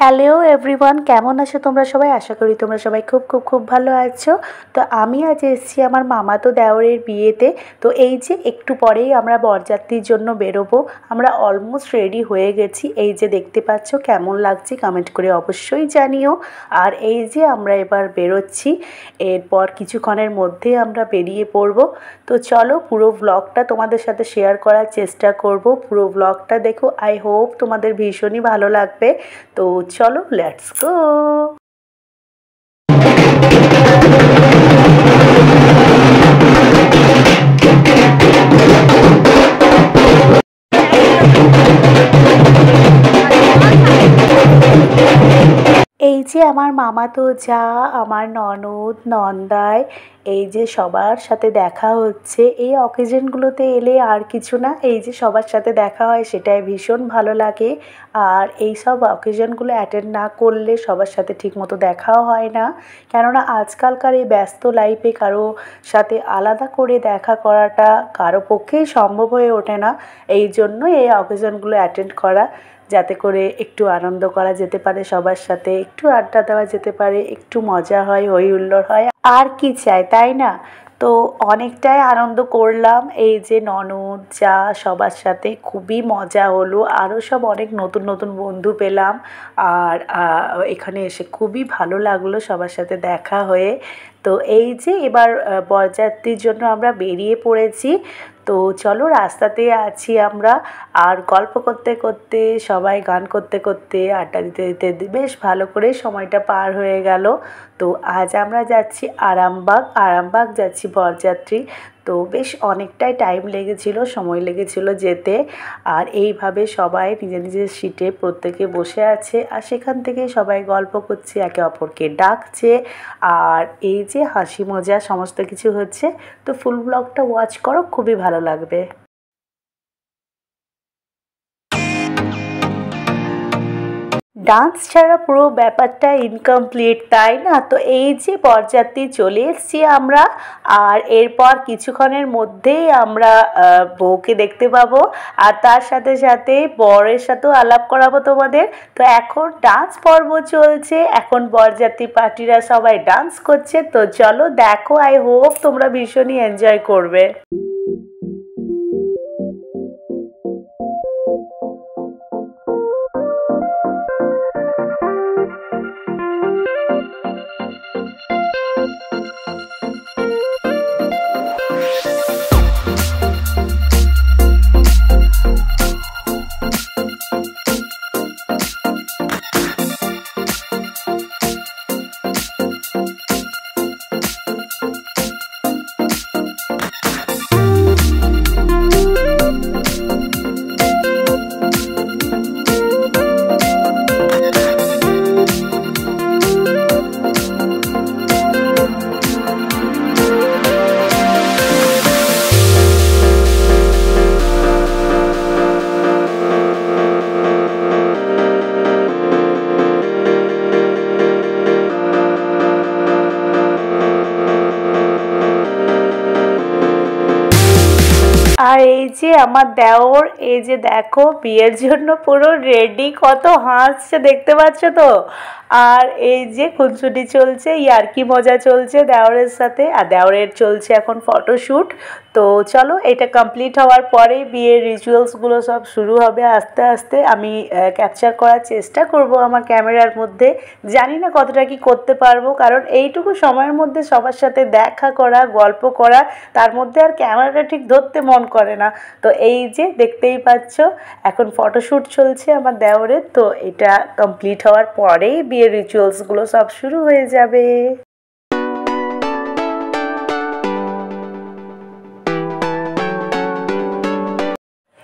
Hello everyone, কেমন আছো তোমরা সবাই? আশা করি তোমরা সবাই খুব খুব খুব ভালো আছো। তো আমি আজ এসেছি আমার মামাতো দেওরের বিয়েতে। তো এই যে একটু পরেই আমরা বরযাত্রীর জন্য বেরোবো। আমরা অলমোস্ট রেডি হয়ে গেছি। এই যে দেখতে পাচ্ছ, কেমন লাগছে কমেন্ট করে অবশ্যই জানিও। আর এই যে আমরা এবার বেরোচ্ছি, এরপর কিছুক্ষণের মধ্যে আমরা বেরিয়ে পড়ব। তো চলো পুরো ব্লগটা তোমাদের সাথে শেয়ার করার চেষ্টা করব। পুরো ব্লগটা দেখো, আই হোপ তোমাদের ভীষণই ভালো লাগবে। তো চলো, লেটস গো। এই যে আমার মামাতো যা, আমার ননদ, নন্দাই, এই যে সবার সাথে দেখা হচ্ছে। এই অকেশনগুলোতে এলে আর কিছু না, এই যে সবার সাথে দেখা হয় সেটাই ভীষণ ভালো লাগে। আর এই সব অকেশনগুলো অ্যাটেন্ড না করলে সবার সাথে ঠিকমতো দেখাও হয় না, কেননা আজকালকার এই ব্যস্ত লাইফে কারো সাথে আলাদা করে দেখা করাটা কারো পক্ষেই সম্ভব হয়ে ওঠে না। এই জন্য এই অকেশনগুলো অ্যাটেন্ড করা, যাতে করে একটু আনন্দ করা যেতে পারে সবার সাথে, একটু আড্ডা দেওয়া যেতে পারে, একটু মজা হয়, হই হুল্লোড় হয়, আর কি চাই, তাই না? তো অনেকটাই আনন্দ করলাম। এই যে ননদ যা, সবার সাথে খুবই মজা হলো। আরও সব অনেক নতুন নতুন বন্ধু পেলাম। আর এখানে এসে খুবই ভালো লাগলো সবার সাথে দেখা হয়ে। তো এই যে এবার বরযাত্রীর জন্য আমরা বেরিয়ে পড়েছি। তো চলো, রাস্তাতে আছি আমরা, আর গল্প করতে করতে, সবাই গান করতে করতে, আড্ডা দিতে দিতে বেশ ভালো করে সময়টা পার হয়ে গেল। তো আজ আমরা যাচ্ছি আরামবাগ। আরামবাগ যাচ্ছি বরযাত্রী। তো বেশ অনেকটাই টাইম লেগেছিল, সময় লেগেছিল যেতে। আর এইভাবে সবাই নিজের নিজের সিটে প্রত্যেকে বসে আছে, আর সেখান থেকে সবাই গল্প করছে, একে অপরকে ডাকছে, আর এই যে হাসি মজা সমস্ত কিছু হচ্ছে। তো ফুল ব্লগটা ওয়াচ করো, খুবই ভালো লাগবে। ডান্স ছাড়া পুরো ব্যাপারটা ইনকমপ্লিট, তাই না? তো এই যে বরযাত্রী চলে এসেছি আমরা, আর এরপর কিছুক্ষণের মধ্যেই আমরা বউকে দেখতে পাবো, আর তার সাথে সাথে বরের সাথেও আলাপ করাবো তোমাদের। তো এখন ডান্স পর্ব চলছে, এখন বরযাত্রী পার্টিরা সবাই ডান্স করছে। তো চলো দেখো, আই হোপ তোমরা ভীষণই এনজয় করবে। আর এই যে আমার দেওর, এই যে দেখো বিয়ের জন্য পুরো রেডি, কত হাসছে দেখতে পাচ্ছ তো। আর এই যে খুনসুটি চলছে, ইয়ার্কি মজা চলছে দেওরের সাথে, আর দেওরের চলছে এখন ফটোশ্যুট। তো চলো, এটা কমপ্লিট হওয়ার পরেই বিয়ের রিচুয়ালসগুলো সব শুরু হবে আস্তে আস্তে। আমি ক্যাপচার করার চেষ্টা করব আমার ক্যামেরার মধ্যে। জানি না কতটা কি করতে পারবো, কারণ এইটুকু সময়ের মধ্যে সবার সাথে দেখা করা, গল্প করা, তার মধ্যে আর ক্যামেরাটা ঠিক ধরতে মন করে না। তো এই যে দেখতেই পাচ্ছ, এখন ফটোশ্যুট চলছে আমার দেওরের। তো এটা কমপ্লিট হওয়ার পরেই বিয়ের রিচুয়ালসগুলো সব শুরু হয়ে যাবে।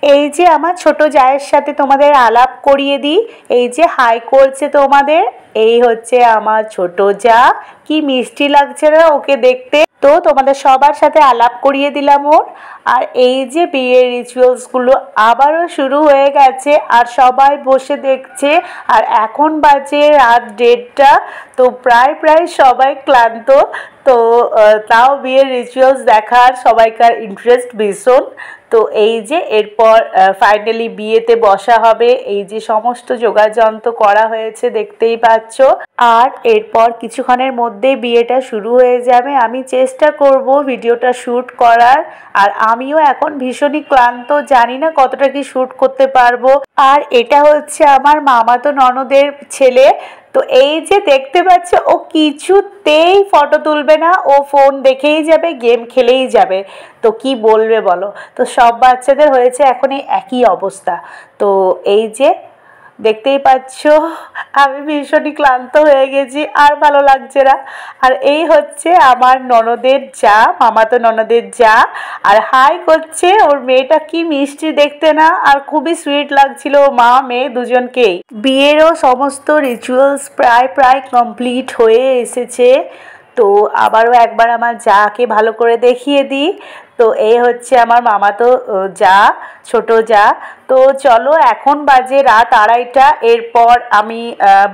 এই যে আমার ছোট জায়ের সাথে তোমাদের আলাপ করিয়ে দিই। এই যে হাই করছে তোমাদের, এই হচ্ছে আমার ছোট যা। কি মিষ্টি লাগছে না ওকে দেখতে? তো তোমাদের সবার সাথে আলাপ করিয়ে দিলাম ওর। আর এই যে বিয়ের রিচুয়ালসগুলো আবারও শুরু হয়ে গেছে, আর সবাই বসে দেখছে। আর এখন বাজে রাত 1:30। তো প্রায় সবাই ক্লান্ত। তো তাও বিয়ের রিচুয়ালস দেখার সবাইকার ইন্টারেস্ট ভীষণ। তো এই যে এরপর ফাইনালি বিয়েতে বসা হবে, এই যে সমস্ত যোগাযন্ত্র করা হয়েছে দেখতেই পাচ্ছ। আর এরপর কিছুক্ষণের মধ্যেই বিয়েটা শুরু হয়ে যাবে। আমি চেষ্টা করব ভিডিওটা শ্যুট করার, আর আমিও এখন ভীষণই ক্লান্ত, জানি না কতটা কি শ্যুট করতে পারবো। আর এটা হচ্ছে আমার মামাতো ননদের ছেলে। তো এই যে দেখতে পাচ্ছ, ও কিছুতেই ফটো তুলবে না, ও ফোন দেখেই যাবে, গেম খেলেই যাবে। তো কি বলবে বলো? তো সব বাচ্চাদের হয়েছে এখন এই একই অবস্থা। তো এই যে দেখতেই পাচ্ছ আমি ভীষণই ক্লান্ত হয়ে গেছি, আর ভালো লাগছে না। আর এই হচ্ছে আমার ননদের যা, মামাতো ননদের যা, আর হাই করছে। ওর মেয়েটা কি মিষ্টি দেখতে না, আর খুবই সুইট লাগছিল মা মেয়ে দুজনকেই। বিয়েরও সমস্ত রিচুয়ালস প্রায় কমপ্লিট হয়ে এসেছে। তো আবারও একবার আমার যাকে ভালো করে দেখিয়ে দিই। তো এই হচ্ছে আমার মামাতো যা, ছোট যা। তো চলো, এখন বাজে রাত 2:30। এরপর আমি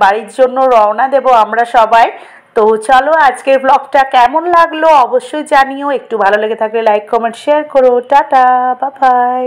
বাড়ির জন্য রওনা দেব আমরা সবাই। তো চলো, আজকের ব্লগটা কেমন লাগলো অবশ্যই জানিও। একটু ভালো লেগে থাকলে লাইক কমেন্ট শেয়ার করো। Tata, bye bye.